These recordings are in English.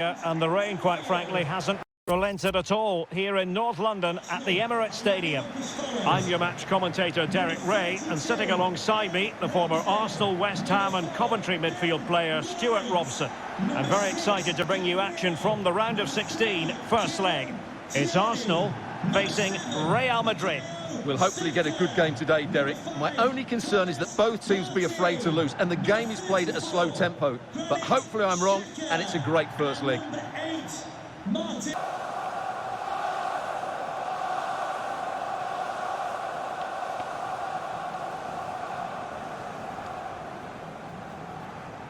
And the rain, quite frankly, hasn't relented at all here in North London at the Emirates Stadium. I'm your match commentator Derek Ray, and sitting alongside me, the former Arsenal, West Ham and Coventry midfield player Stuart Robson. I'm very excited to bring you action from the round of 16, first leg. It's Arsenal facing Real Madrid. We'll hopefully get a good game today, Derek. My only concern is that both teams be afraid to lose, and the game is played at a slow tempo. But hopefully I'm wrong, and it's a great first leg.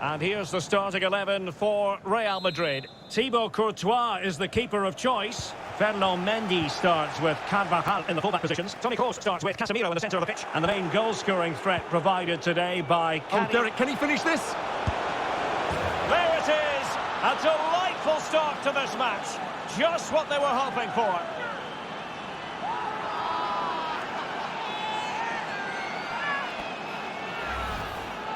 And here's the starting 11 for Real Madrid. Thibaut Courtois is the keeper of choice. Ferland Mendy starts with Carvajal in the fullback positions. Toni Kroos starts with Casemiro in the centre of the pitch. And the main goal-scoring threat provided today by... Derek, can he finish this? There it is! A delightful start to this match. Just what they were hoping for.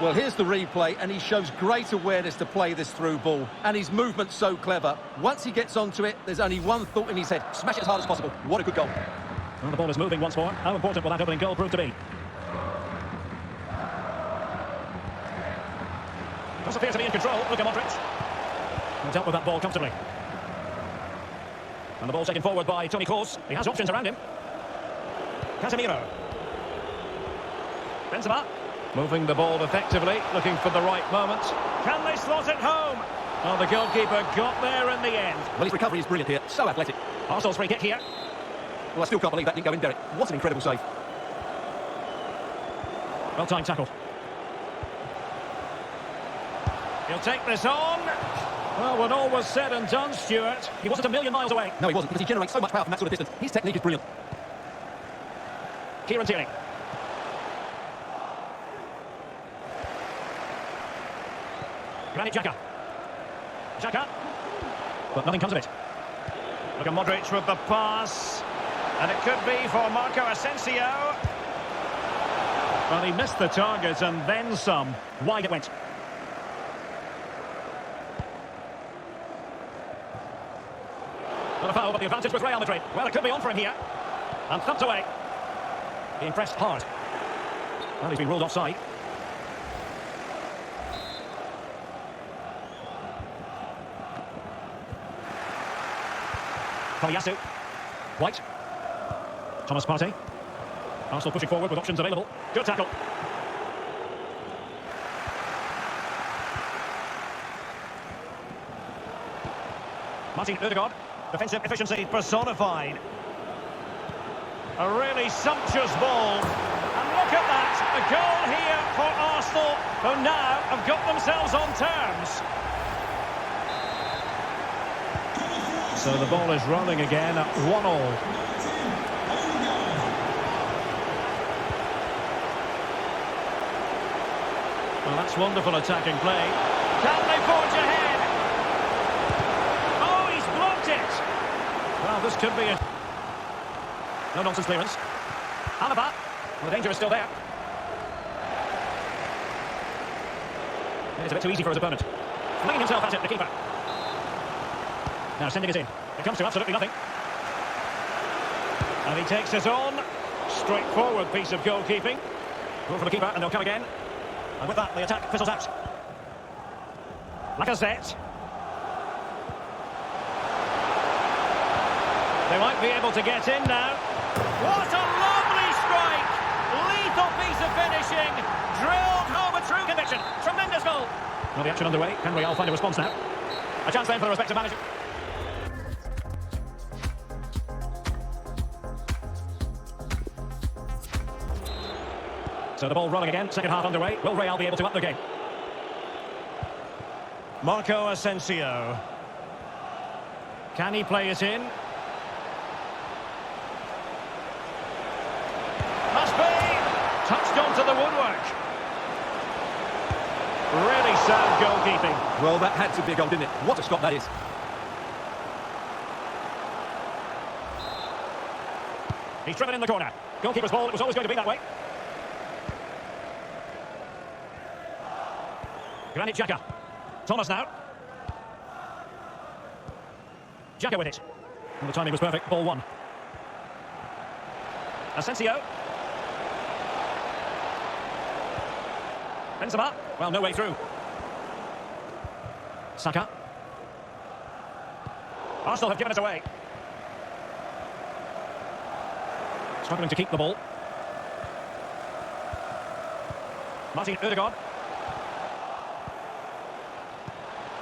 Well, here's the replay, and he shows great awareness to play this through ball. And his movement's so clever. Once he gets onto it, there's only one thought in his head. Smash it as hard as possible. What a good goal. Well, the ball is moving once more. How important will that opening goal prove to be? Does appear to be in control. Look at Modric. Dealt with that ball comfortably. And the ball taken forward by Toni Kroos. He has options around him. Casemiro. Benzema. Moving the ball effectively, looking for the right moment. Can they slot it home? Well, the goalkeeper got there in the end. Well, his recovery is brilliant here. So athletic. Arsenal's free kick here. Well, I still can't believe that didn't go in, Derek. What an incredible save. Well-timed tackle. He'll take this on. Well, when all was said and done, Stuart, he wasn't a million miles away. No, he wasn't, because he generates so much power from that sort of distance. His technique is brilliant. Kieran Tierney. Granit Xhaka. Xhaka. But nothing comes of it. Look at Modric with the pass. And it could be for Marco Asensio. Well, he missed the target and then some. Wide it went. Not a foul, but the advantage with Real Madrid. Well, it could be on for him here. And thumped away. Being pressed hard. Well, he's been ruled offside. Yasu. White. Thomas Partey. Arsenal pushing forward with options available. Good tackle. Martin Ødegaard. Defensive efficiency personified. A really sumptuous ball. And look at that. A goal here for Arsenal, who now have got themselves on terms. So the ball is rolling again at 1-1. Well, that's wonderful attacking play. Can they forge ahead? Oh, he's blocked it. Well, this could be a... no-nonsense clearance. Alaba. Well, the danger is still there. It's a bit too easy for his opponent. Flinging himself at it, the keeper. Now sending it in. It comes to absolutely nothing. And he takes it on. Straightforward piece of goalkeeping. Goal from the keeper, and they'll come again. And with that, the attack fizzles out. Lacazette. They might be able to get in now. What a lovely strike! Lethal piece of finishing. Drilled home a true conviction. Tremendous goal. Well, the action underway. Can Real find a response now? A chance then for the respective manager. So the ball rolling again, second half underway. Will Real be able to up the game? Marco Asensio. Can he play it in? Must be! Touched onto the woodwork. Really sound goalkeeping. Well, that had to be a goal, didn't it? What a stop that is. He's driven in the corner. Goalkeeper's ball, it was always going to be that way. Granit Xhaka. Thomas now. Xhaka with it. And the timing was perfect. Ball one. Asensio. Benzema. Well, no way through. Saka. Arsenal have given it away. Struggling to keep the ball. Martin Ødegaard.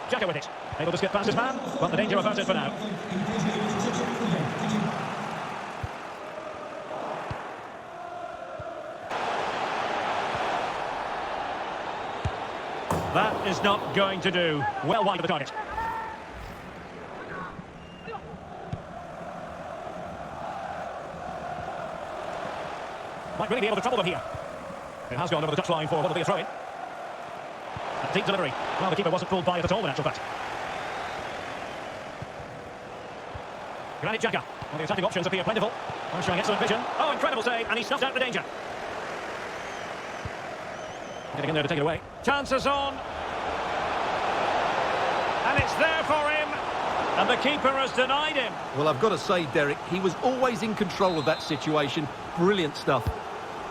Xhaka with it. Able to skip past his man, but the danger averted for now. That is not going to do. Well wide of the target. Might really be able to trouble them here. It has gone over the touchline for what will be a throw-in. A deep delivery. Well, the keeper wasn't fooled by it at all, in actual fact. Granit Xhaka. Well, the attacking options appear plentiful. Well, showing excellent vision. Oh, incredible save, and he snuffed out the danger. Getting in there to take it away. Chances on. And it's there for him. And the keeper has denied him. Well, I've got to say, Derek, he was always in control of that situation. Brilliant stuff.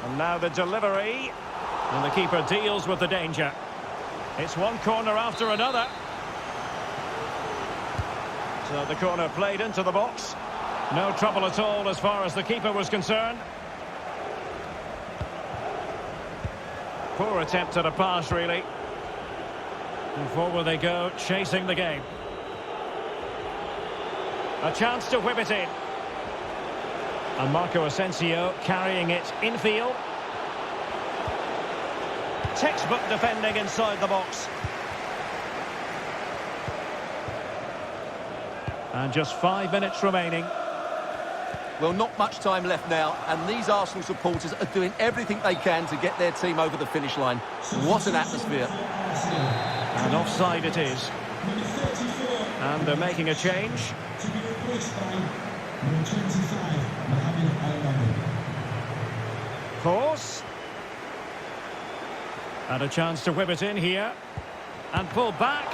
And now the delivery. And the keeper deals with the danger. It's one corner after another. So the corner played into the box. No trouble at all as far as the keeper was concerned. Poor attempt at a pass, really. And forward they go, chasing the game. A chance to whip it in. And Marco Asensio carrying it infield. Textbook defending inside the box. And just 5 minutes remaining. Well, not much time left now, and these Arsenal supporters are doing everything they can to get their team over the finish line. What an atmosphere. And offside it is. And they're making a change. Course. And a chance to whip it in here. And pull back.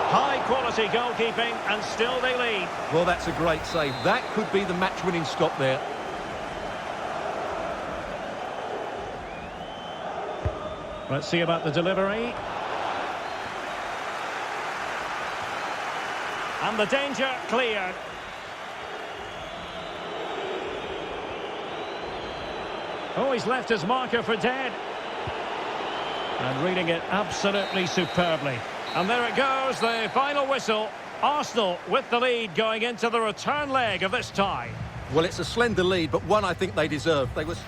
High quality goalkeeping, and still they lead. Well, that's a great save. That could be the match-winning stop there. Let's see about the delivery. And the danger cleared. Oh, he's left his marker for dead. And reading it absolutely superbly. And there it goes, the final whistle. Arsenal with the lead going into the return leg of this tie. Well, it's a slender lead, but one I think they deserve. They was